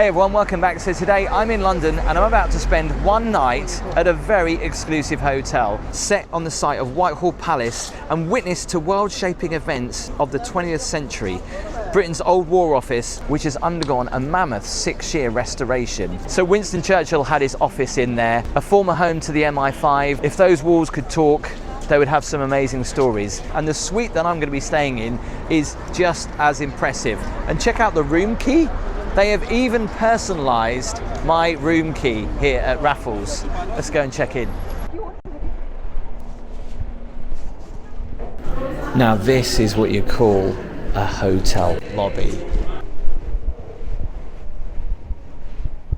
Hey everyone, welcome back. So today I'm in London and I'm about to spend one night at a very exclusive hotel set on the site of Whitehall Palace and witness to world-shaping events of the 20th century. Britain's old War Office, which has undergone a mammoth 6-year restoration. So Winston Churchill had his office in there, a former home to the MI5. If those walls could talk, they would have some amazing stories. And the suite that I'm going to be staying in is just as impressive. And check out the room key. They have even personalised my room key here at Raffles. Let's go and check in. Now this is what you call a hotel lobby.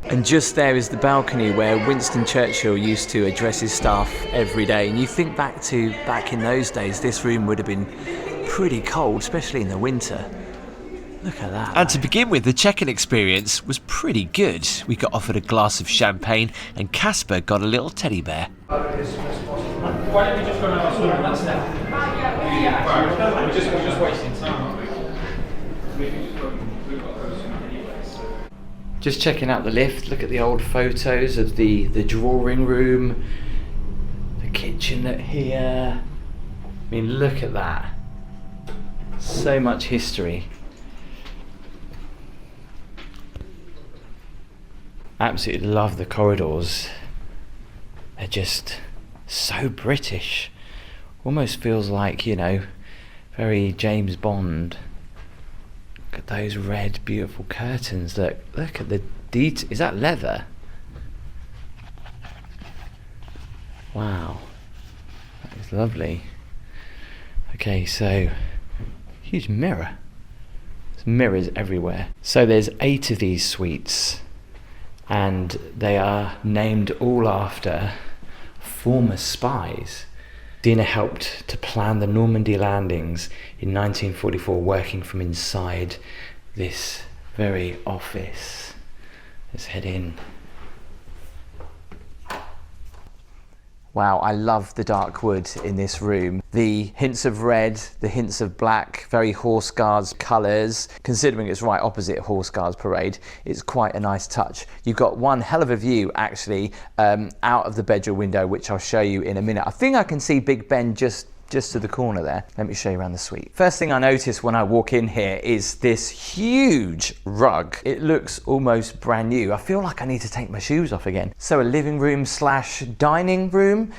And just there is the balcony where Winston Churchill used to address his staff every day. And you think back in those days, this room would have been pretty cold, especially in the winter. Look at that. And to begin with, the check-in experience was pretty good. We got offered a glass of champagne and Casper got a little teddy bear. Why don't we just go down our story that's now? We're just wasting time, aren't we? Just checking out the lift. Look at the old photos of the drawing room, the kitchen here. I mean, look at that. So much history. Absolutely love the corridors. They're just so British. Almost feels like, you know, very James Bond. Look at those red, beautiful curtains. Look at the detail. Is that leather? Wow, that is lovely. Okay, so huge mirror. There's mirrors everywhere. So there's 8 of these suites, and they are named all after former spies. Dina helped to plan the Normandy landings in 1944, working from inside this very office. Let's head in. Wow, I love the dark wood in this room. The hints of red, the hints of black, very Horse Guards colours. Considering it's right opposite Horse Guards Parade, it's quite a nice touch. You've got one hell of a view actually out of the bedroom window, which I'll show you in a minute. I think I can see Big Ben just to the corner there. Let me show you around the suite. First thing I notice when I walk in here is this huge rug. It looks almost brand new. I feel like I need to take my shoes off again. So a living room slash dining room.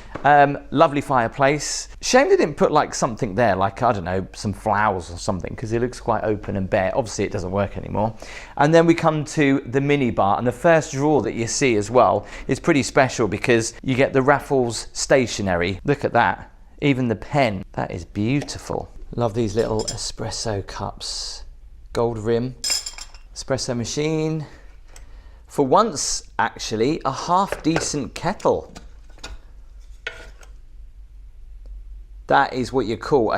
Lovely fireplace. Shame they didn't put like something there, like, I don't know, some flowers or something, because it looks quite open and bare. Obviously it doesn't work anymore. And then we come to the mini bar, and the first drawer that you see as well is pretty special because you get the Raffles stationery. Look at that. Even the pen, that is beautiful. Love these little espresso cups. Gold rim, espresso machine. For once, actually, a half decent kettle. That is what you call,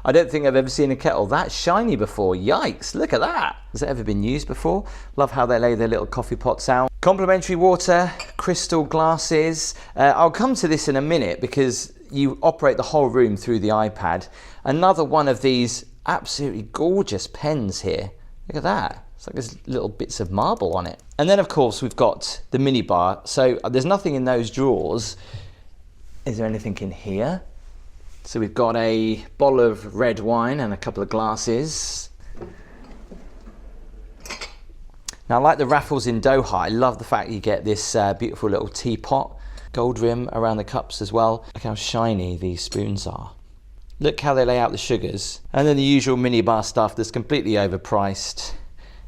I don't think I've ever seen a kettle that shiny before. Yikes, look at that. Has it ever been used before? Love how they lay their little coffee pots out. Complimentary water, crystal glasses. I'll come to this in a minute because you operate the whole room through the iPad. Another one of these absolutely gorgeous pens here. Look at that. It's like there's little bits of marble on it. And then of course we've got the mini bar. So there's nothing in those drawers. Is there anything in here? So we've got a bottle of red wine and a couple of glasses. Now, like the Raffles in Doha, I love the fact you get this beautiful little teapot. Gold rim around the cups as well. Look how shiny these spoons are. Look how they lay out the sugars. And then the usual minibar stuff that's completely overpriced.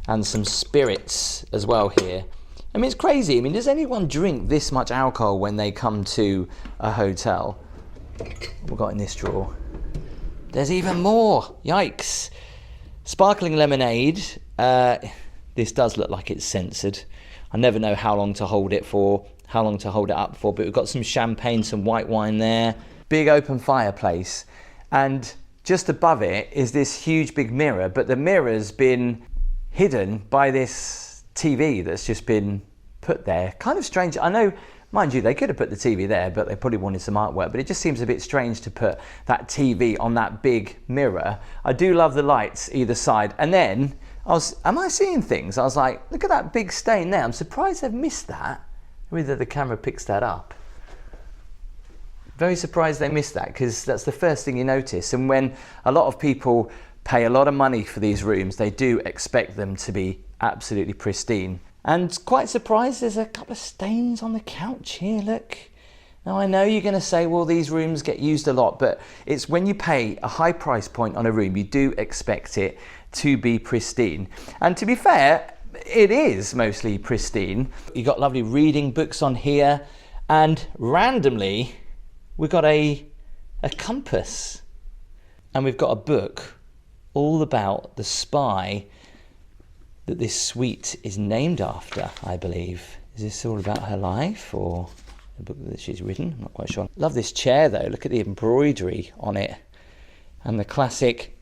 And some spirits as well here. I mean, it's crazy. I mean, does anyone drink this much alcohol when they come to a hotel? We've got in this drawer. There's even more. Yikes. Sparkling lemonade. This does look like it's censored. I never know how long to hold it for, how long to hold it up for, but we've got some champagne, some white wine there. Big open fireplace. And just above it is this huge big mirror, but the mirror's been hidden by this TV that's just been put there. Kind of strange. I know, mind you, they could have put the TV there, but they probably wanted some artwork, but it just seems a bit strange to put that TV on that big mirror. I do love the lights either side. And then am I seeing things? I was like, look at that big stain there. I'm surprised they've missed that. Whether the camera picks that up. Very surprised they missed that, because that's the first thing you notice. And when a lot of people pay a lot of money for these rooms, they do expect them to be absolutely pristine. And quite surprised there's a couple of stains on the couch here, look. Now I know you're going to say, well, these rooms get used a lot, but it's when you pay a high price point on a room, you do expect it to be pristine. And to be fair, it is mostly pristine. You've got lovely reading books on here, and randomly we've got a compass, and we've got a book all about the spy that this suite is named after, I believe. Is this all about her life, or the book that she's written? I'm not quite sure. Love this chair though, look at the embroidery on it, and the classic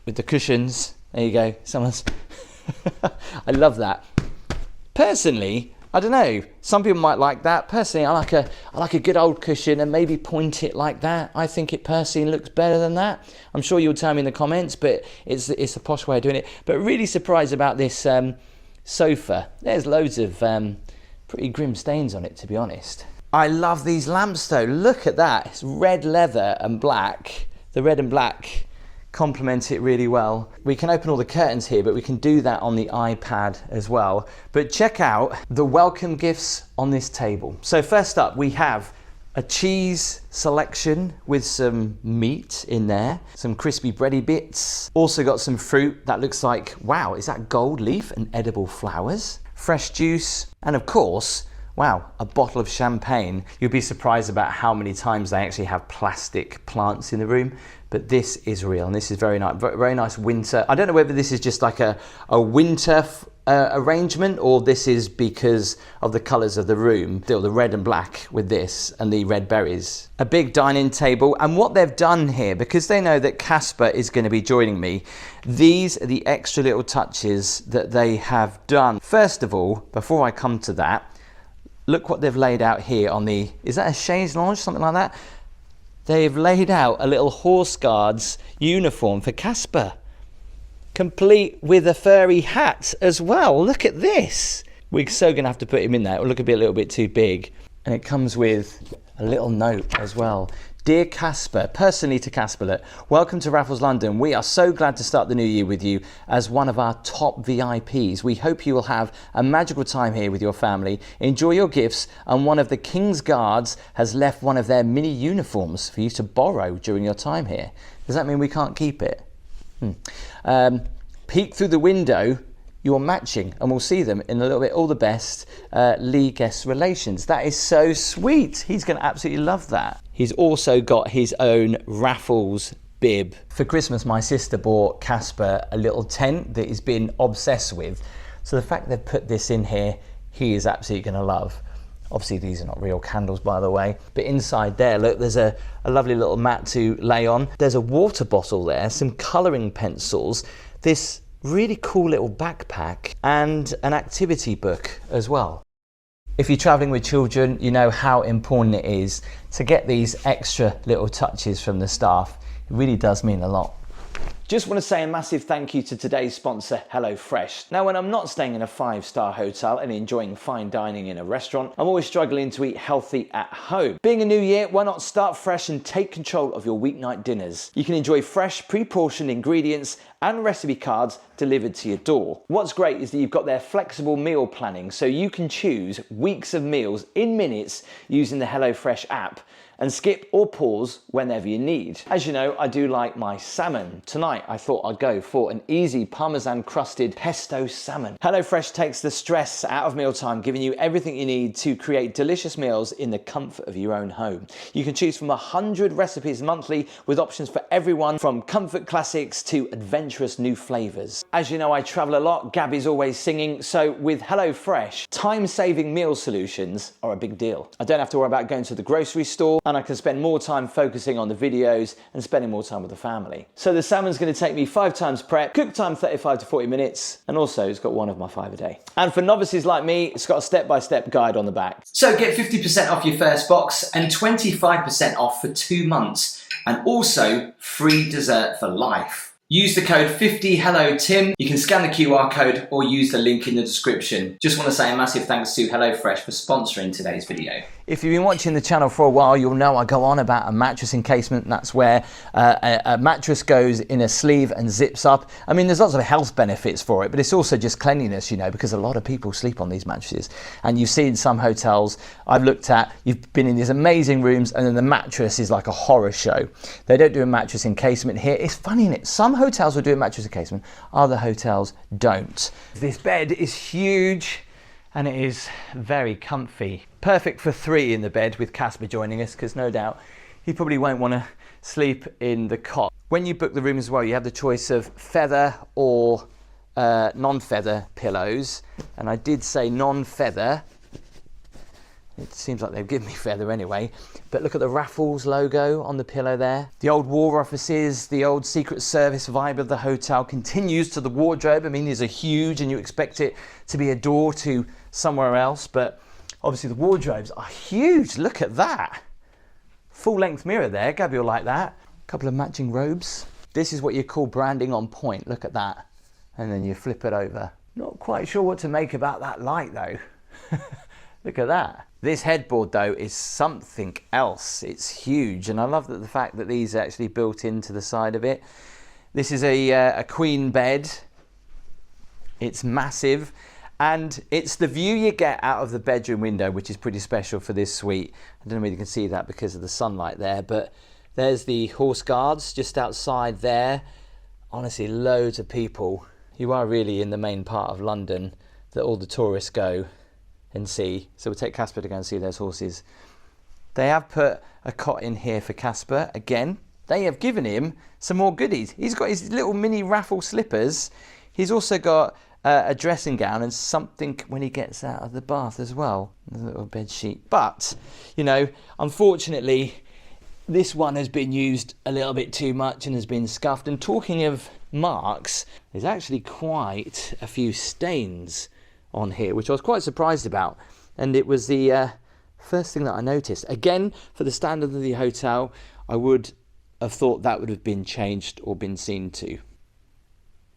with the cushions. There you go, someone's I love that. Personally, I don't know, some people might like that. Personally, I like a good old cushion and maybe point it like that. I think it personally looks better than that. I'm sure you'll tell me in the comments, but it's a posh way of doing it. But really surprised about this sofa. There's loads of pretty grim stains on it, to be honest. I love these lamps though, look at that. It's red leather and black. The red and black complement it really well. We can open all the curtains here, but we can do that on the iPad as well. But check out the welcome gifts on this table. So first up, we have a cheese selection with some meat in there, some crispy bready bits. Also got some fruit that looks like, wow, is that gold leaf and edible flowers? Fresh juice, and of course, wow, a bottle of champagne. You'll be surprised about how many times they actually have plastic plants in the room, but this is real, and this is very nice winter. I don't know whether this is just like a winter arrangement, or this is because of the colours of the room. Still the red and black with this, and the red berries. A big dining table, and what they've done here, because they know that Casper is going to be joining me, these are the extra little touches that they have done. First of all, before I come to that, look what they've laid out here on the, is that a chaise lounge, something like that? They've laid out a little horse guard's uniform for Casper, complete with a furry hat as well. Look at this. We're so going to have to put him in there. It'll look a little bit too big. And it comes with a little note as well. Dear Casper, personally to Casper, look, welcome to Raffles London. We are so glad to start the new year with you as one of our top VIPs. We hope you will have a magical time here with your family. Enjoy your gifts, and one of the King's Guards has left one of their mini uniforms for you to borrow during your time here. Does that mean we can't keep it? Peek through the window. You're matching, and we'll see them in a little bit. All the best, Lee Guest Relations. That is so sweet. He's going to absolutely love that. He's also got his own Raffles bib. For Christmas, my sister bought Casper a little tent that he's been obsessed with. So the fact they've put this in here, he is absolutely going to love. Obviously, these are not real candles, by the way. But inside there, look, there's a lovely little mat to lay on. There's a water bottle there, some colouring pencils, this really cool little backpack, and an activity book as well. If you're traveling with children, you know how important it is to get these extra little touches from the staff. It really does mean a lot. Just want to say a massive thank you to today's sponsor, HelloFresh. Now, when I'm not staying in a 5-star hotel and enjoying fine dining in a restaurant, I'm always struggling to eat healthy at home. Being a new year, why not start fresh and take control of your weeknight dinners? You can enjoy fresh, pre-portioned ingredients and recipe cards delivered to your door. What's great is that you've got their flexible meal planning, so you can choose weeks of meals in minutes using the HelloFresh app, and skip or pause whenever you need. As you know, I do like my salmon. Tonight, I thought I'd go for an easy Parmesan crusted pesto salmon. HelloFresh takes the stress out of mealtime, giving you everything you need to create delicious meals in the comfort of your own home. You can choose from 100 recipes monthly with options for everyone from comfort classics to adventurous new flavors. As you know, I travel a lot. Gabby's always singing. So with HelloFresh, time-saving meal solutions are a big deal. I don't have to worry about going to the grocery store, and I can spend more time focusing on the videos and spending more time with the family. So the salmon's going to take me 5 times prep, cook time 35 to 40 minutes, and also it's got one of my 5 a day. And for novices like me, it's got a step-by-step guide on the back. So get 50% off your first box and 25% off for 2 months, and also free dessert for life. Use the code 50HelloTim. You can scan the QR code or use the link in the description. Just want to say a massive thanks to HelloFresh for sponsoring today's video. If you've been watching the channel for a while, you'll know I go on about a mattress encasement. That's where a mattress goes in a sleeve and zips up. I mean, there's lots of health benefits for it, but it's also just cleanliness, you know, because a lot of people sleep on these mattresses. And you've seen some hotels I've looked at, you've been in these amazing rooms, and then the mattress is like a horror show. They don't do a mattress encasement here. It's funny, isn't it? Some hotels will do a mattress encasement, other hotels don't. This bed is huge and it is very comfy. Perfect for 3 in the bed with Casper joining us, because no doubt he probably won't want to sleep in the cot. When you book the room as well, you have the choice of feather or non-feather pillows, and I did say non-feather. It seems like they've given me feather anyway, but look at the Raffles logo on the pillow there. The old war offices, the old Secret Service vibe of the hotel continues to the wardrobe. I mean, these are huge and you expect it to be a door to somewhere else, but obviously the wardrobes are huge. Look at that. Full length mirror there, Gabby will like that. A couple of matching robes. This is what you call branding on point, look at that. And then you flip it over. Not quite sure what to make about that light though. Look at that. This headboard though is something else. It's huge, and I love the fact that these are actually built into the side of it. This is a queen bed. It's massive, and it's the view you get out of the bedroom window, which is pretty special for this suite. I don't know if you can see that because of the sunlight there, but there's the Horse Guards just outside there. Honestly, loads of people. You are really in the main part of London that all the tourists go and see. So we'll take Casper to go and see those horses. They have put a cot in here for Casper. Again, they have given him some more goodies. He's got his little mini raffle slippers. He's also got a dressing gown and something when he gets out of the bath as well. A little bed sheet. But, you know, unfortunately, this one has been used a little bit too much and has been scuffed. And talking of marks, there's actually quite a few stains on here, which I was quite surprised about, and it was the first thing that I noticed. Again, for the standard of the hotel, I would have thought that would have been changed or been seen to.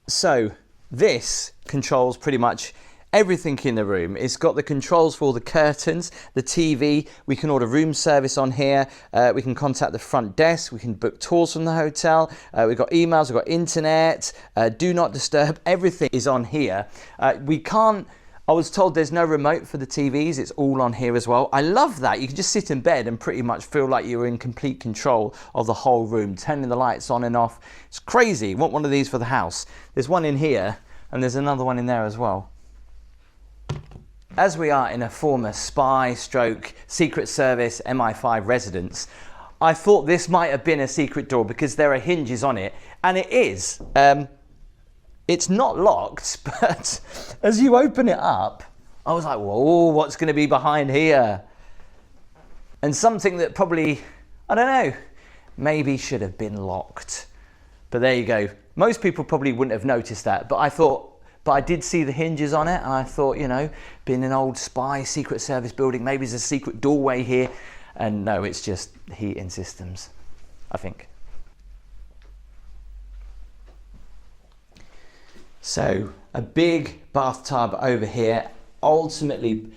So this controls pretty much everything in the room. It's got the controls for all the curtains, the TV. We can order room service on here. We can contact the front desk. We can book tours from the hotel. We've got emails, we've got internet, do not disturb. Everything is on here. I was told there's no remote for the TVs. It's all on here as well. I love that. You can just sit in bed and pretty much feel like you're in complete control of the whole room, turning the lights on and off. It's crazy. Want one of these for the house. There's one in here and there's another one in there as well. As we are in a former spy stroke Secret Service MI5 residence, I thought this might have been a secret door because there are hinges on it, and it is. It's not locked, but as you open it up, I was like, whoa, what's going to be behind here? And something that probably, I don't know, maybe should have been locked. But there you go. Most people probably wouldn't have noticed that, but I did see the hinges on it, and I thought, you know, being an old spy Secret Service building, maybe there's a secret doorway here. And no, it's just heating systems, I think. So a big bathtub over here, ultimately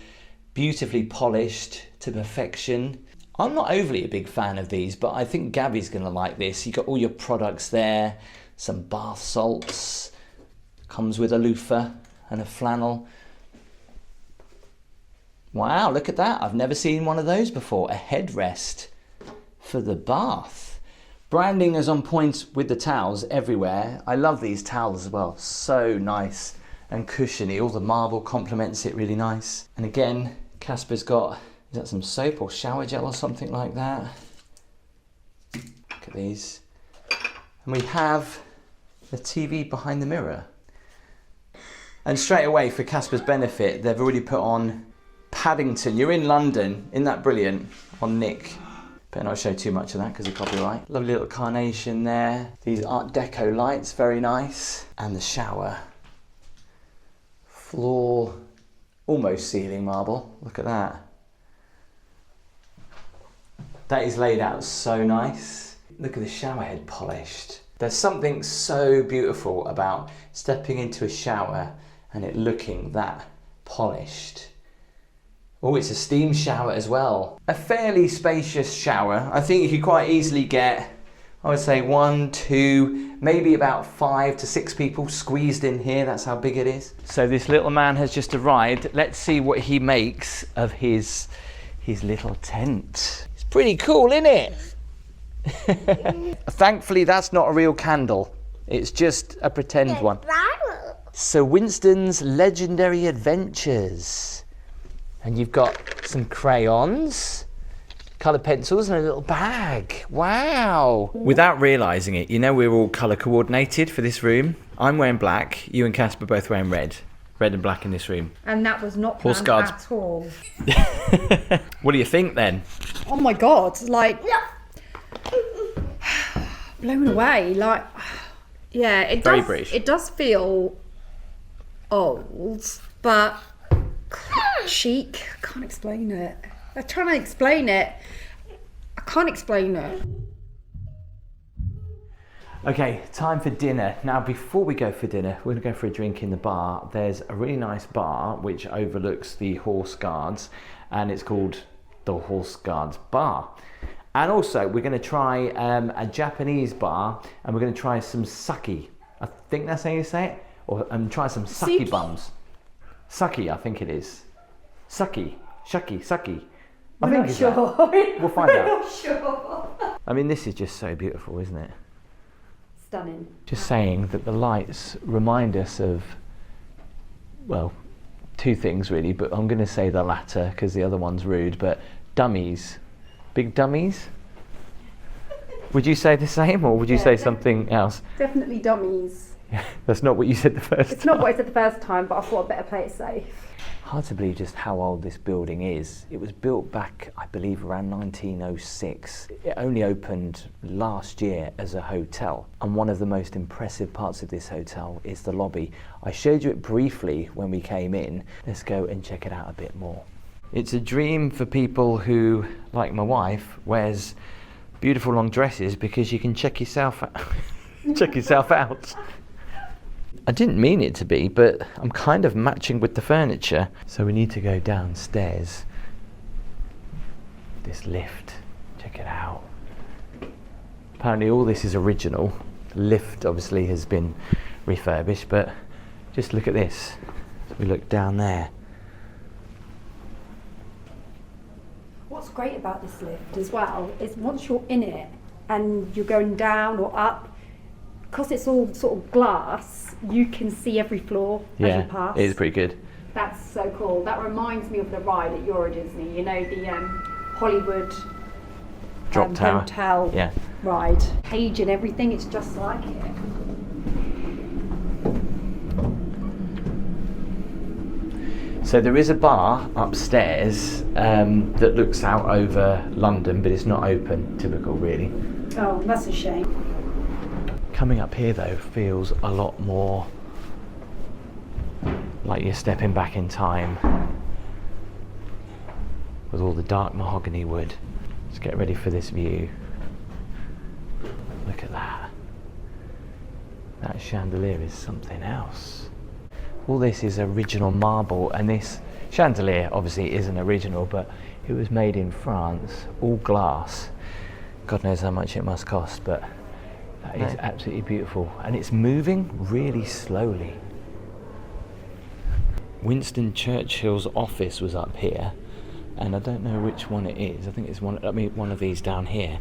beautifully polished to perfection. I'm not overly a big fan of these, but I think Gabby's gonna like this. You got all your products there, some bath salts, comes with a loofah and a flannel. Wow, look at that. I've never seen one of those before. A headrest for the bath. Branding is on point with the towels everywhere. I love these towels as well. So nice and cushiony. All the marble complements it really nice. And again, Casper's got, is that some soap or shower gel or something like that? Look at these. And we have the TV behind the mirror. And straight away, for Casper's benefit, they've already put on Paddington. You're in London, isn't that brilliant? On Nick. Better not show too much of that because of copyright. Lovely little carnation there. These Art Deco lights, very nice. And the shower. Floor, almost ceiling marble. Look at that. That is laid out so nice. Look at the shower head polished. There's something so beautiful about stepping into a shower and it looking that polished. Oh, it's a steam shower as well. A fairly spacious shower. I think you could quite easily get, I would say 1, 2, maybe about 5 to 6 people squeezed in here. That's how big it is. So this little man has just arrived. Let's see what he makes of his little tent. It's pretty cool, isn't it? Thankfully, that's not a real candle. It's just a pretend one. So Winston's Legendary Adventures. And you've got some crayons, coloured pencils and a little bag. Wow. Without realising it, you know we're all colour coordinated for this room. I'm wearing black, you and Casper both wearing red. Red and black in this room. And that was not planned at all. What do you think then? Oh my God, like, blown away. Like, yeah, it Very does. British. It does feel old, but chic. I can't explain it. I'm trying to explain it. I can't explain it. Okay, time for dinner. Now, before we go for dinner, we're gonna go for a drink in the bar. There's a really nice bar which overlooks the Horse Guards, and it's called the Horse Guards Bar. And also, we're gonna try a Japanese bar, and we're gonna try some sake. I think that's how you say it, or try some sake bums. Sake, I think it is. Sake. I think it's that. We'll find out. We're not sure. I mean, this is just so beautiful, isn't it? Stunning. Just saying that the lights remind us of, well, 2 things really, but I'm going to say the latter because the other one's rude, but dummies. Big dummies? Would you say the same, or would you say something else? Definitely dummies. That's not what you said the first time. It's not what I said the first time, but I thought I'd better play it safe. Hard to believe just how old this building is. It was built back, I believe, around 1906. It only opened last year as a hotel. And one of the most impressive parts of this hotel is the lobby. I showed you it briefly when we came in. Let's go and check it out a bit more. It's a dream for people who, like my wife, wears beautiful long dresses because you can check yourself out. Check yourself out. I didn't mean it to be, but I'm kind of matching with the furniture. So we need to go downstairs. This lift, check it out. Apparently all this is original. The lift obviously has been refurbished, but just look at this. So we look down there. What's great about this lift as well is once you're in it and you're going down or up, because it's all sort of glass, you can see every floor as you pass. It is pretty good. That's so cool. That reminds me of the ride at Euro Disney, you know, the Hollywood Drop tower. hotel ride. Page and everything, it's just like it. So there is a bar upstairs that looks out over London, but it's not open, typical really. Oh, that's a shame. Coming up here though feels a lot more like you're stepping back in time with all the dark mahogany wood. Let's get ready for this view. Look at that. That chandelier is something else. All this is original marble, and this chandelier obviously isn't original, but it was made in France, all glass. God knows how much it must cost, but that is absolutely beautiful, and it's moving really slowly. Winston Churchill's office was up here, and I don't know which one it is. I think it's one of these down here.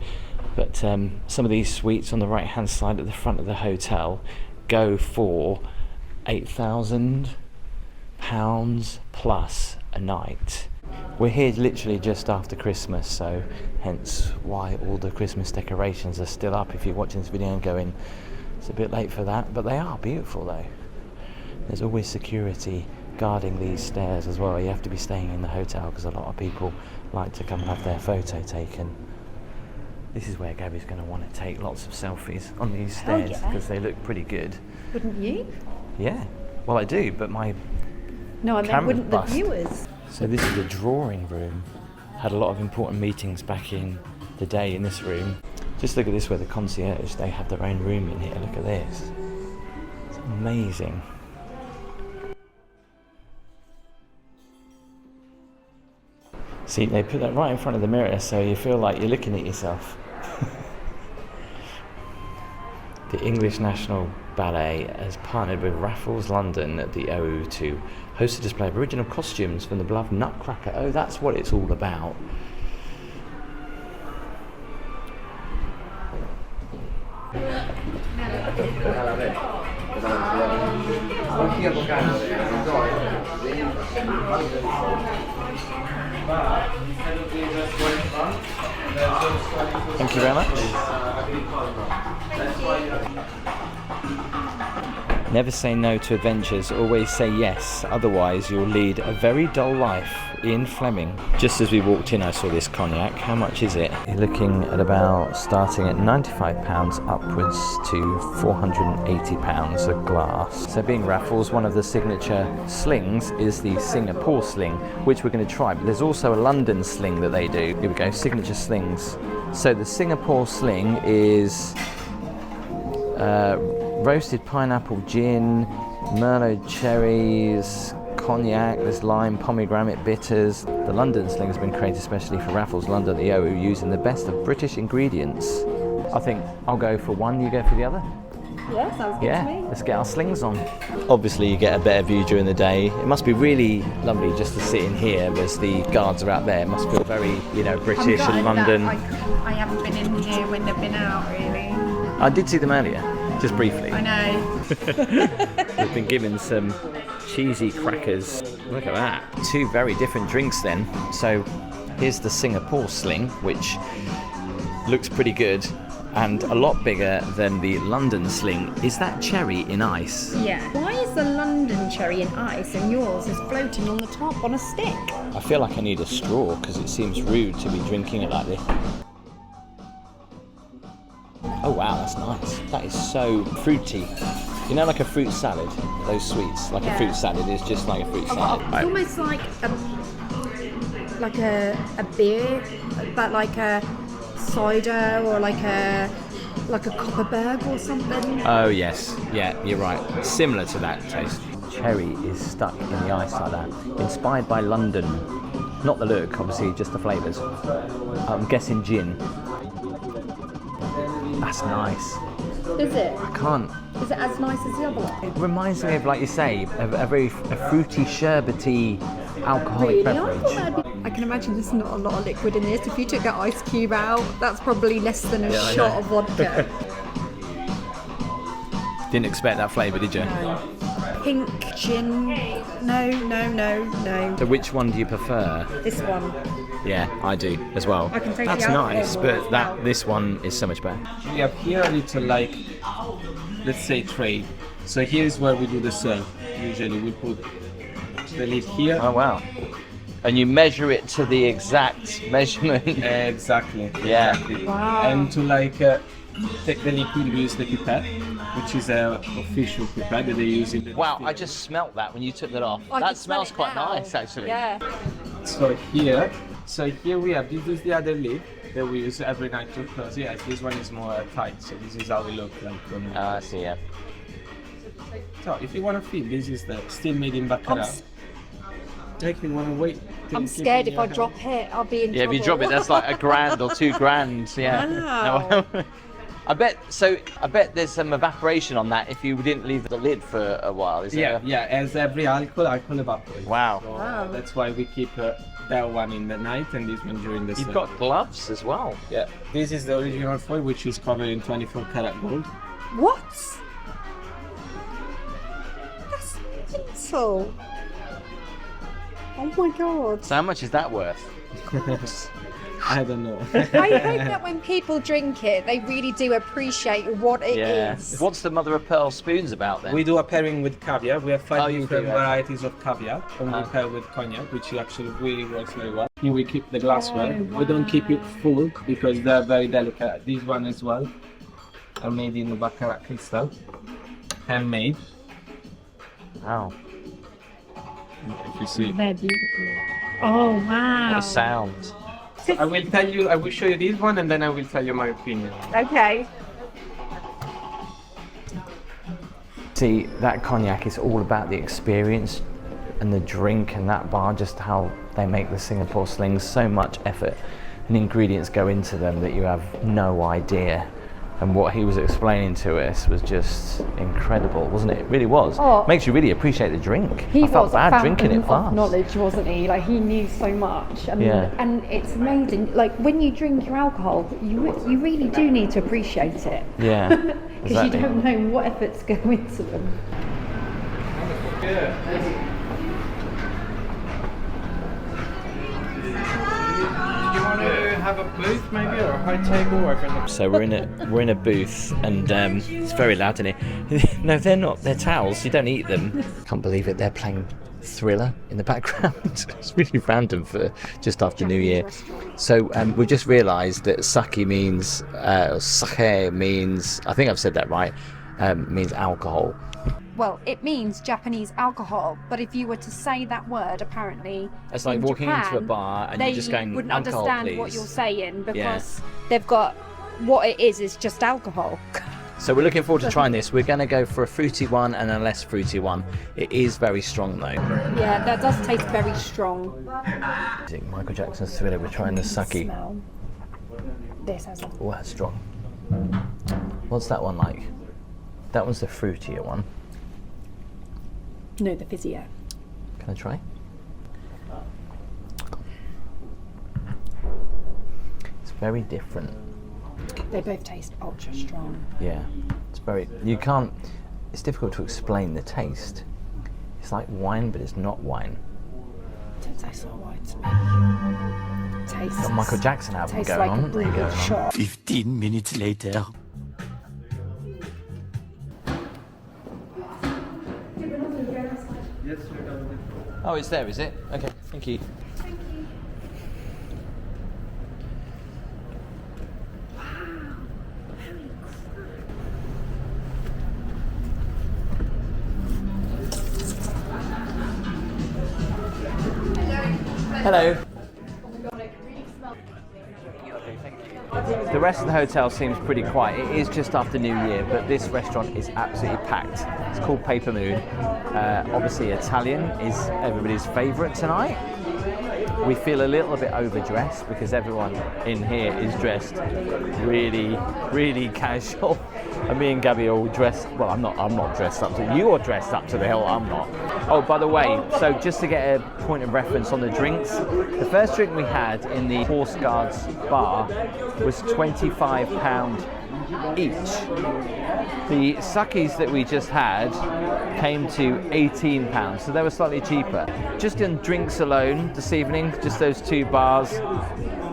But some of these suites on the right-hand side at the front of the hotel go for £8,000 plus a night. We're here literally just after Christmas, so hence why all the Christmas decorations are still up. If you're watching this video and going, it's a bit late for that, but they are beautiful though. There's always security guarding these stairs as well. You have to be staying in the hotel because a lot of people like to come and have their photo taken. This is where Gabby's going to want to take lots of selfies on these stairs because they look pretty good. Wouldn't you? Yeah, well I do, but my No, I mean, wouldn't the viewers? So this is the drawing room. Had a lot of important meetings back in the day in this room. Just look at this, where the concierge, they have their own room in here. Look at this. It's amazing. See, they put that right in front of the mirror so you feel like you're looking at yourself. The English National Ballet has partnered with Raffles London at the OU to host a display of original costumes from the beloved Nutcracker. Oh, that's what it's all about. Thank you very much. Never say no to adventures, always say yes, otherwise you'll lead a very dull life. Ian Fleming. Just as we walked in I saw this cognac. How much is it? You're looking at about starting at £95 upwards to £480 a glass. So being Raffles, one of the signature slings is the Singapore sling, which we're going to try, but there's also a London sling that they do. Here we go, signature slings. So the Singapore sling is roasted pineapple gin, Merlot cherries, cognac, there's lime, pomegranate bitters. The London sling has been created especially for Raffles London, the OU, using the best of British ingredients. I think I'll go for one, you go for the other? Yeah, sounds good to me. Let's get our slings on. Obviously you get a better view during the day. It must be really lovely just to sit in here as the guards are out there. It must feel very, you know, British and London. I haven't been in here when they've been out, really. I did see them earlier, just briefly. I know. We've been given some cheesy crackers. Look at that. Two very different drinks then. So here's the Singapore sling, which looks pretty good and a lot bigger than the London sling. Is that cherry in ice? Yeah. Why is the London cherry in ice and yours is floating on the top on a stick? I feel like I need a straw because it seems rude to be drinking it like this. Oh wow, that's nice. That is so fruity. You know, like a fruit salad, those sweets, like a fruit salad is just like a fruit salad. It's almost like a beer, but like a cider or like a Copperberg or something. Oh yes, yeah, you're right. Similar to that taste. Cherry is stuck in the ice like that. Inspired by London. Not the look, obviously, just the flavours. I'm guessing gin. That's nice. Is it? I can't. Is it as nice as the other one? It reminds me of, like you say, a fruity, sherbety, alcoholic beverage. I can imagine there's not a lot of liquid in this. If you took that ice cube out, that's probably less than a shot of vodka. Didn't expect that flavour, did you? No. Pink gin. No. So which one do you prefer? This one. Yeah, I do as well. I can take That's the nice, alcohol but this one is so much better. We have here a little, like, let's say tray. So here is where we do the serve. Usually we put the lid here. Oh wow. And you measure it to the exact measurement. Exactly. Yeah. Exactly. Wow. And to take the liquid, we use the pipette, which is an official pipette that they use in the Wow, distillery. I just smelt that when you took that off. I That can smell smells it quite now. nice, actually. Yeah. So here we have, this is the other lid that we use every night to close. Yes, this one is more tight, so this is how we look like. I see, yeah. So if you want to feel, this is the still made in Baccarat. If you want to wait. I'm scared if I drop it, I'll be in Yeah, trouble. if you drop it, that's like £1,000 or £2,000. Yeah. Wow. No, I bet there's some evaporation on that if you didn't leave the lid for a while. Is Yeah, there? yeah. As every alcohol evaporates. Wow. So Wow. that's why we keep that one in the night and this one during the You've sun. got gloves as well. Yeah. This is the original foil, which is covered in 24 karat gold. What? That's mental. Oh my god. So how much is that worth? I don't know. I hope that when people drink it, they really do appreciate what it is. What's the mother of pearl spoons about then? We do a pairing with caviar. We have 5 you different do, varieties of caviar, and we pair with cognac, which actually really works very well. Here we keep the glassware. We don't keep it full because they're very delicate. This one as well are made in the Baccarat crystal, handmade. Wow. If you see. They're beautiful. Oh wow. What a sound. So I will tell you. I will show you this one, and then I will tell you my opinion. Okay. See, that cognac is all about the experience and the drink and that bar, just how they make the Singapore slings. So much effort and ingredients go into them that you have no idea. And what he was explaining to us was just incredible, wasn't it? It really was. Oh. Makes you really appreciate the drink. He I felt was bad a drinking it fountain of fast. knowledge, wasn't he? Like, he knew so much. And, Yeah. and it's amazing. Like, when you drink your alcohol, you really do need to appreciate it. Yeah, Because exactly. you don't know what efforts go into them. Do you want to have a booth maybe, or a high table over in the... So we're in a booth, and it's very loud in here. No, they're not. They're towels. You don't eat them. Can't believe it. They're playing Thriller in the background. It's really random for just after New Year. So we just realised that sake means sake means, I think I've said that right, means alcohol. Well, it means Japanese alcohol, but if you were to say that word, apparently, It's like in walking into a Japan, bar and they you're just going, wouldn't alcohol, understand what please. you're saying because they've got what it is just alcohol. So we're looking forward to trying this. We're going to go for a fruity one and a less fruity one. It is very strong though. Yeah, that does taste very strong. Michael Jackson's Thriller. We're trying the sake. Smell. This has a... Oh, that's strong. What's that one like? That one's the fruitier one. No, the fizzier. Can I try? It's very different. They both taste ultra strong. Yeah, it's very. You can't. It's difficult to explain the taste. It's like wine, but it's not wine. It doesn't taste like wine to me. Tastes. Got Michael Jackson album tastes going like on. a really good shot. 15 minutes later. Oh, it's there, is it? Okay, thank you. Hello. The rest of the hotel seems pretty quiet. It is just after New Year, but this restaurant is absolutely packed. It's called Paper Moon. Obviously, Italian is everybody's favourite tonight. We feel a little bit overdressed because everyone in here is dressed really, really casual. And me and Gabby are all dressed. Well, I'm not dressed up to. You are dressed up to the hill. I'm not. Oh, by the way, so just to get a point of reference on the drinks, the first drink we had in the Horse Guards bar was £25 each. The sakes that we just had came to £18, so they were slightly cheaper. Just in drinks alone this evening, just those two bars,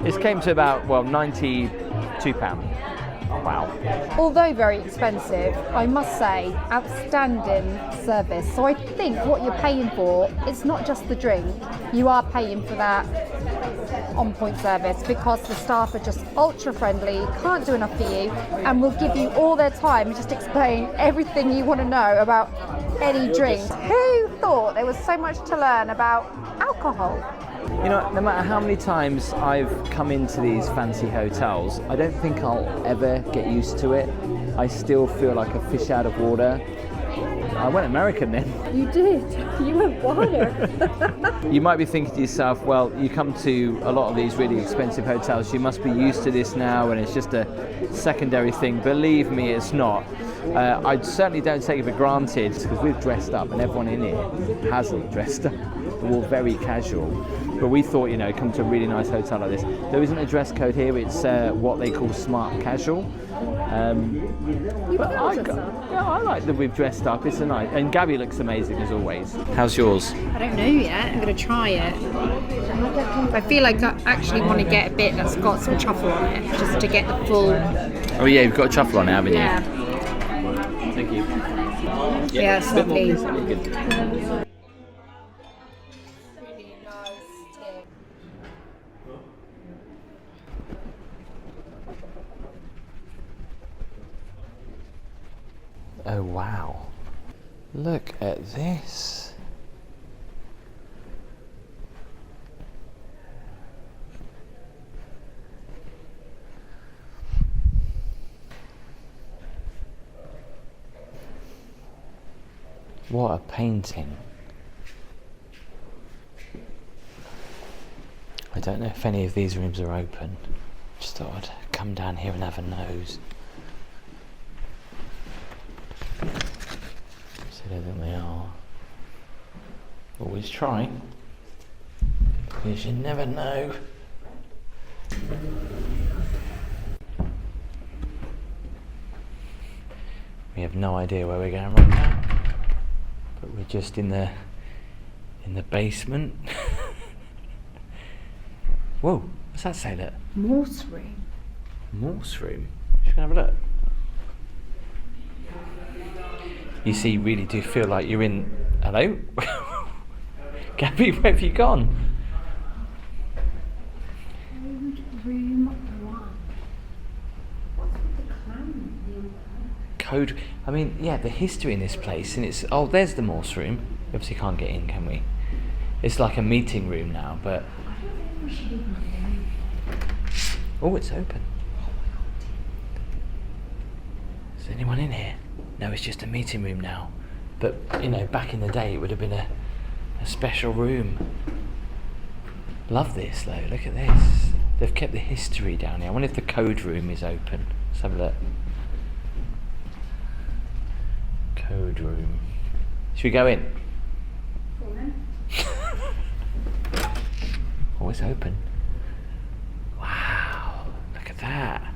it came to about, well, £92. Wow. Although very expensive, I must say, outstanding service. So I think what you're paying for, it's not just the drink, you are paying for that on-point service because the staff are just ultra friendly, can't do enough for you, and will give you all their time and just explain everything you want to know about any drink. Who thought there was so much to learn about alcohol? You know, no matter how many times I've come into these fancy hotels, I don't think I'll ever get used to it. I still feel like a fish out of water. I went American then. You did. You went wider. You might be thinking to yourself, well, you come to a lot of these really expensive hotels, you must be used to this now and it's just a secondary thing. Believe me, it's not. I certainly don't take it for granted because we've dressed up and everyone in here hasn't dressed up. We're all very casual. But we thought, you know, come to a really nice hotel like this. There isn't a dress code here, it's what they call smart casual. But I like that we've dressed up, it's a nice, and Gabby looks amazing as always. How's yours? I don't know yet. I'm going to try it. I feel like I actually want to get a bit that's got some truffle on it, just to get the full. Oh yeah, you've got a truffle on it, haven't you? Yeah. Thank you. Yeah, it's lovely. Good. Oh wow, look at this. What a painting. I don't know if any of these rooms are open. Just thought I'd come down here and have a nose. So I don't think they are. Always try. Because you never know. We have no idea where we're going right now. But we're just in the basement. Whoa, what's that say there? Morse room. Morse room? Should we have a look? You see, you really do feel like you're in... Hello? Gabby, where have you gone? Room 1. What's with the clown? Code... I mean, yeah, the history in this place, and it's... Oh, there's the Morse room. We obviously can't get in, can we? It's like a meeting room now, but... Oh, it's open. Is anyone in here? No, it's just a meeting room now. But, you know, back in the day it would have been a special room. Love this though, look at this. They've kept the history down here. I wonder if the code room is open. Let's have a look. Code room. Should we go in? Go on then. Oh, it's open. Wow, look at that.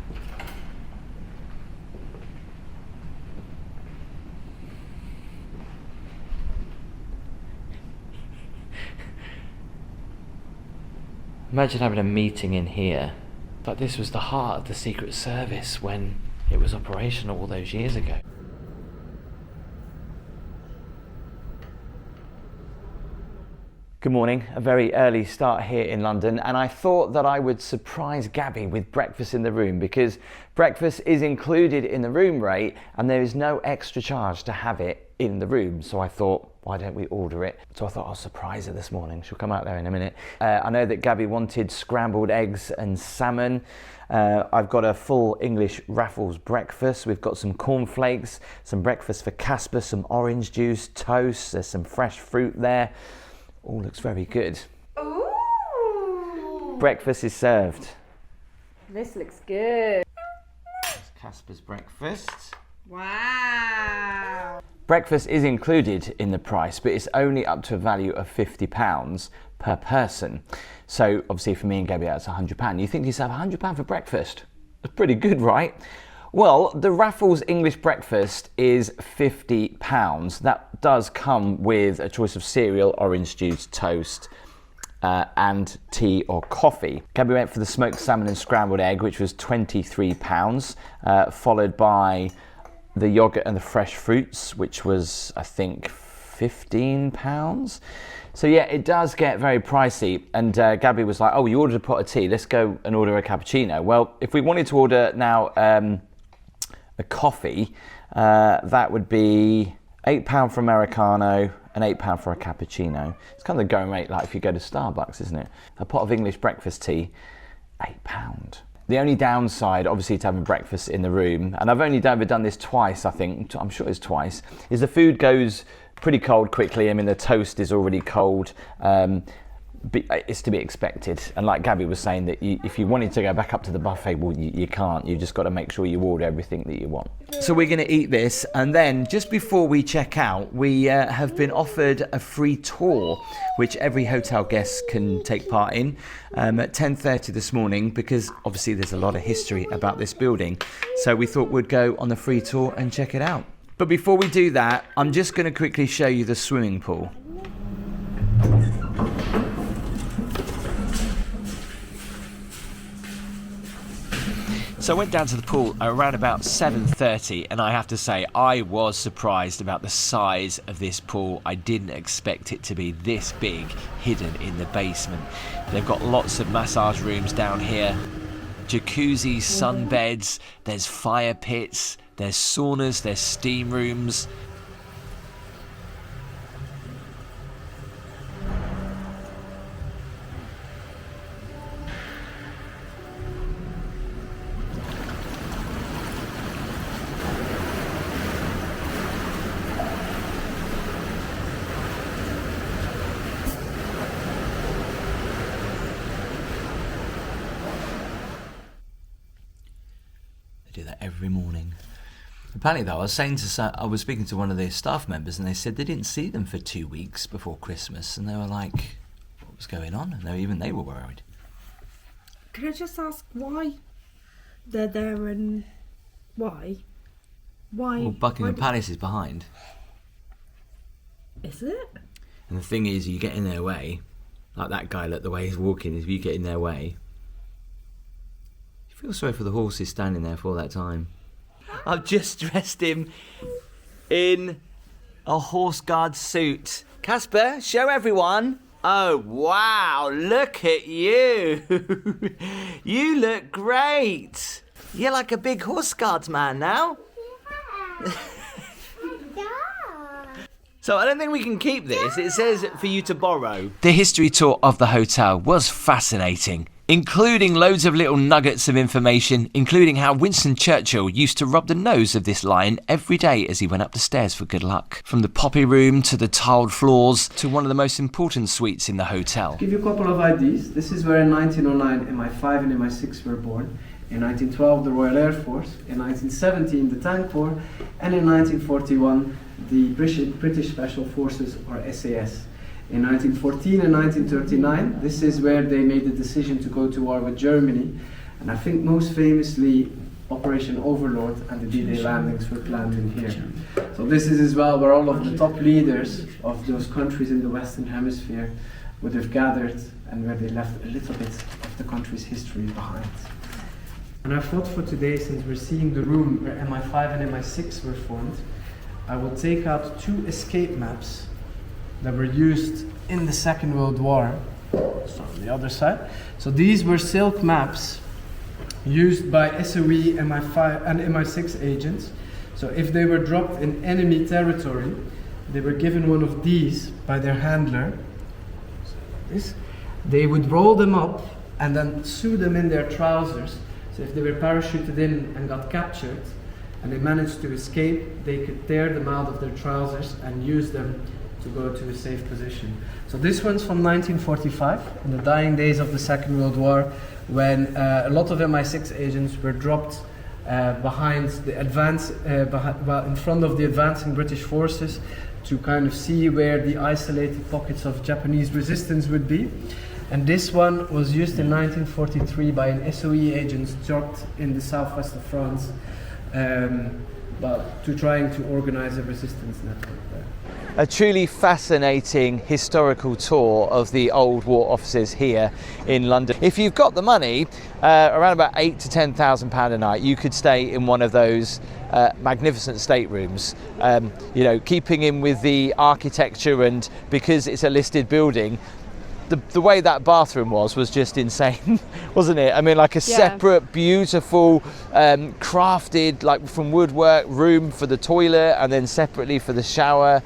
Imagine having a meeting in here. But this was the heart of the Secret Service when it was operational all those years ago. Good morning, a very early start here in London, and I thought that I would surprise Gabby with breakfast in the room because breakfast is included in the room rate and there is no extra charge to have it in the room. So I thought, why don't we order it? So I thought I'll surprise her this morning. She'll come out there in a minute. I know that Gabby wanted scrambled eggs and salmon. I've got a full English Raffles breakfast. We've got some cornflakes, some breakfast for Casper, some orange juice, toast, there's some fresh fruit there. All looks very good. Ooh. Breakfast is served. This looks good. That's Casper's breakfast. Wow. Breakfast is included in the price, but it's only up to a value of £50 per person. So obviously for me and Gabby, that's £100. You think to yourself, £100 for breakfast? That's pretty good, right? Well, the Raffles English breakfast is £50. That does come with a choice of cereal, orange juice, toast, and tea or coffee. Gabby went for the smoked salmon and scrambled egg, which was £23, followed by the yogurt and the fresh fruits, which was, I think, £15. So yeah, it does get very pricey. And Gabby was like, oh, you ordered a pot of tea, let's go and order a cappuccino. Well, if we wanted to order now a coffee, that would be £8 for Americano and £8 for a cappuccino. It's kind of the going rate like if you go to Starbucks, isn't it? A pot of English breakfast tea, £8. The only downside, obviously, to having breakfast in the room, and I've only ever done this twice, I think, I'm sure it's twice, is the food goes pretty cold quickly. I mean, the toast is already cold. It's to be expected. And like Gabby was saying, that if you wanted to go back up to the buffet, well, you can't. You just got to make sure you order everything that you want. So we're going to eat this, and then just before we check out, we have been offered a free tour, which every hotel guest can take part in at 10:30 this morning, because obviously there's a lot of history about this building. So we thought we'd go on the free tour and check it out. But before we do that, I'm just going to quickly show you the swimming pool. So I went down to the pool around about 7:30, and I have to say I was surprised about the size of this pool. I didn't expect it to be this big, hidden in the basement. They've got lots of massage rooms down here, jacuzzis, sunbeds, there's fire pits, there's saunas, there's steam rooms. every morning. Apparently, though, I was speaking to one of their staff members, and they said they didn't see them for 2 weeks before Christmas, and they were like, "What was going on?" And even they were worried. Can I just ask why they're there and why? Well, Buckingham Palace is behind. Is it? And the thing is, you get in their way, like that guy, look, the way he's walking, if you get in their way, you feel sorry for the horses standing there for all that time. I've just dressed him in a horse guard suit. Casper, show everyone. Oh, wow, look at you. You look great. You're like a big horse guards man now. So I don't think we can keep this. It says for you to borrow. The history tour of the hotel was fascinating, including loads of little nuggets of information, including how Winston Churchill used to rub the nose of this lion every day as he went up the stairs for good luck. From the poppy room to the tiled floors to one of the most important suites in the hotel. Give you a couple of IDs. This is where in 1909 MI5 and MI6 were born. In 1912 the Royal Air Force. In 1917 the Tank Corps. And in 1941 the British Special Forces, or SAS. In 1914 and 1939, this is where they made the decision to go to war with Germany. And I think most famously, Operation Overlord and the D-Day landings were planned in here. So this is as well where all of the top leaders of those countries in the Western Hemisphere would have gathered, and where they left a little bit of the country's history behind. And I thought for today, since we're seeing the room where MI5 and MI6 were formed, I will take out 2 escape maps that were used in the Second World War. So on the other side. So these were silk maps used by SOE, MI5 and MI6 agents. So if they were dropped in enemy territory, they were given one of these by their handler. So this. They would roll them up and then sew them in their trousers. So if they were parachuted in and got captured, and they managed to escape, they could tear them out of their trousers and use them to go to a safe position. So this one's from 1945, in the dying days of the Second World War, when a lot of MI6 agents were dropped behind the in front of the advancing British forces to kind of see where the isolated pockets of Japanese resistance would be. And this one was used in 1943 by an SOE agent dropped in the southwest of France, to trying to organize a resistance network there. A truly fascinating historical tour of the old war offices here in London. If you've got the money, around about £8,000 to £10,000 a night, you could stay in one of those magnificent staterooms. You know, keeping in with the architecture, and because it's a listed building, the way that bathroom was just insane, wasn't it? I mean, like a separate, beautiful, crafted, like from woodwork, room for the toilet, and then separately for the shower.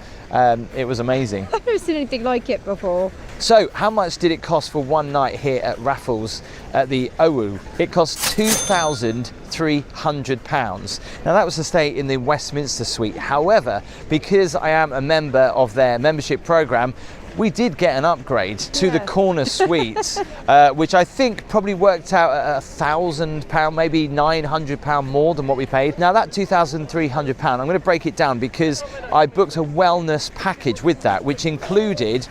It was amazing. I've never seen anything like it before. So, how much did it cost for one night here at Raffles at the OU? It cost £2,300. Now, that was to stay in the Westminster suite. However, because I am a member of their membership programme, we did get an upgrade to the corner suite, which I think probably worked out at £1,000, maybe £900 more than what we paid. Now that £2,300, I'm going to break it down because I booked a wellness package with that, which included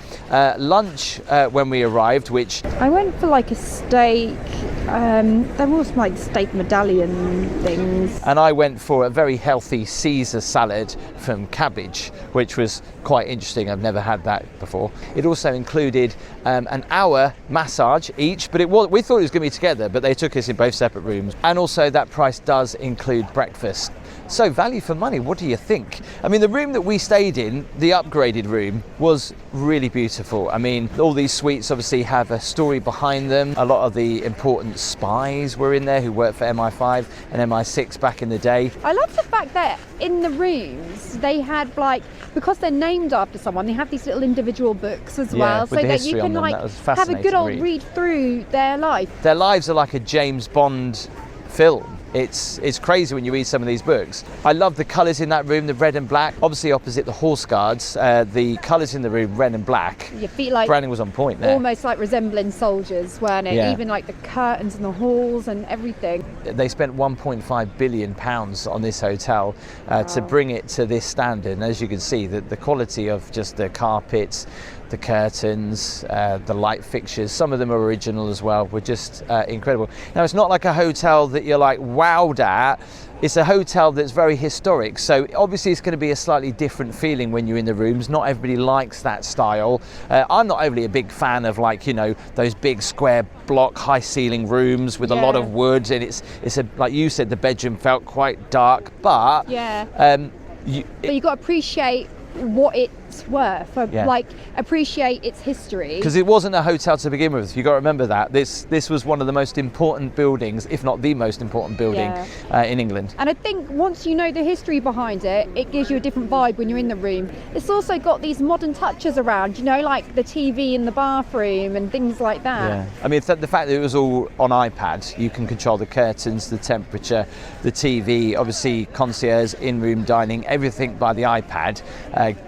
lunch when we arrived, which... I went for like a steak, there was like steak medallion things. And I went for a very healthy Caesar salad from cabbage, which was quite interesting. I've never had that before. It also included an hour massage each, but we thought it was going to be together, but they took us in both separate rooms. And also that price does include breakfast. So value for money, what do you think? I mean, the room that we stayed in, the upgraded room, was really beautiful. I mean, all these suites obviously have a story behind them. A lot of the important spies were in there who worked for MI5 and MI6 back in the day. I love the fact that in the rooms they had, like, because they're named after someone, they have these little individual books as well, so that you can like have a good old read through their life. Their lives are like a James Bond film. It's crazy when you read some of these books. I love the colours in that room, the red and black. Obviously opposite the horse guards, the colours in the room, red and black. Your feet like Branding was on point there. almost like resembling soldiers, weren't it? Yeah. Even like the curtains and the halls and everything. They spent £1.5 billion on this hotel to bring it to this standard. And as you can see, the quality of just the carpets, the curtains, the light fixtures, some of them are original as well, were just incredible. Now, it's not like a hotel that you're like wowed at. It's a hotel that's very historic, so obviously it's going to be a slightly different feeling when you're in the rooms. Not everybody likes that style. I'm not overly a big fan of, like, you know, those big square block high ceiling rooms with a lot of wood, and it's a, like you said, the bedroom felt quite dark, but but you got to appreciate what it's worth, like appreciate its history, because it wasn't a hotel to begin with. You got to remember that this was one of the most important buildings, if not the most important building in England. And I think once you know the history behind it, it gives you a different vibe when you're in the room. It's also got these modern touches around, you know, like the TV in the bathroom and things like that. I mean, the fact that it was all on iPad, you can control the curtains, the temperature, the TV, obviously concierge, in-room dining, everything by the iPad.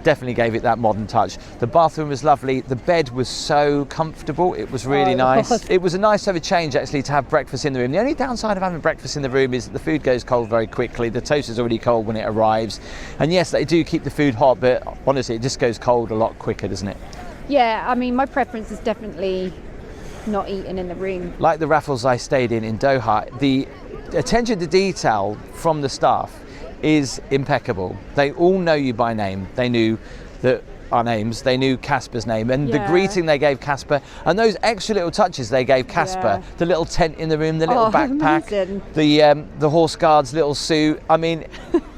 Definitely gave it that modern touch. The bathroom was lovely. The bed was so comfortable. It was really nice. It was a nice to have a change, actually, to have breakfast in the room. The only downside of having breakfast in the room is that the food goes cold very quickly. The toast is already cold when it arrives. And yes, they do keep the food hot, but honestly, it just goes cold a lot quicker, doesn't it? Yeah, I mean, my preference is definitely not eating in the room. Like the Raffles I stayed in Doha, the attention to detail from the staff is impeccable. They all know you by name. They knew our names, they knew Casper's name, and the greeting they gave Casper, and those extra little touches they gave Casper, the little tent in the room, the little backpack, the horse guard's little suit. I mean,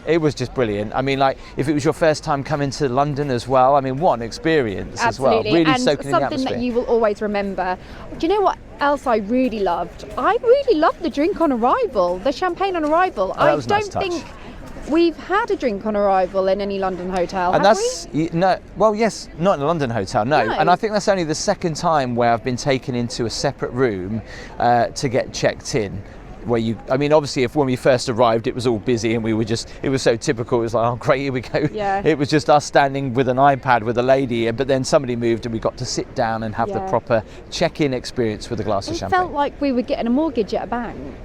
it was just brilliant. I mean, like, if it was your first time coming to London as well, I mean, what an experience as well. Really and soaking in the atmosphere. Something that you will always remember. Do you know what else I really loved? I really loved the drink on arrival, the champagne on arrival. Oh, that was a nice touch. think we've had a drink on arrival in any London hotel, and have we? No, well, yes, not in a London hotel, no. And I think that's only the second time where I've been taken into a separate room to get checked in. I mean, obviously, when we first arrived, it was all busy, and it was so typical. It was like, oh, great, here we go. Yeah. It was just us standing with an iPad with a lady, but then somebody moved, and we got to sit down and have the proper check-in experience with a glass of champagne. It felt like we were getting a mortgage at a bank.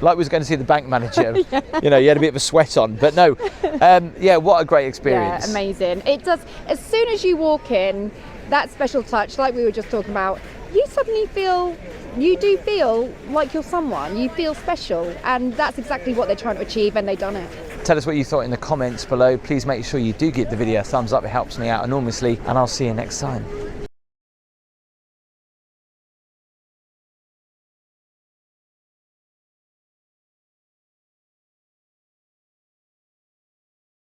Like we was going to see the bank manager. You know, you had a bit of a sweat on, but no. What a great experience. Yeah, amazing. It does. As soon as you walk in, that special touch, like we were just talking about, you suddenly feel like you're someone. You feel special, and that's exactly what they're trying to achieve, and they've done it. Tell us what you thought in the comments below. Please make sure you do give the video a thumbs up. It helps me out enormously, and I'll see you next time.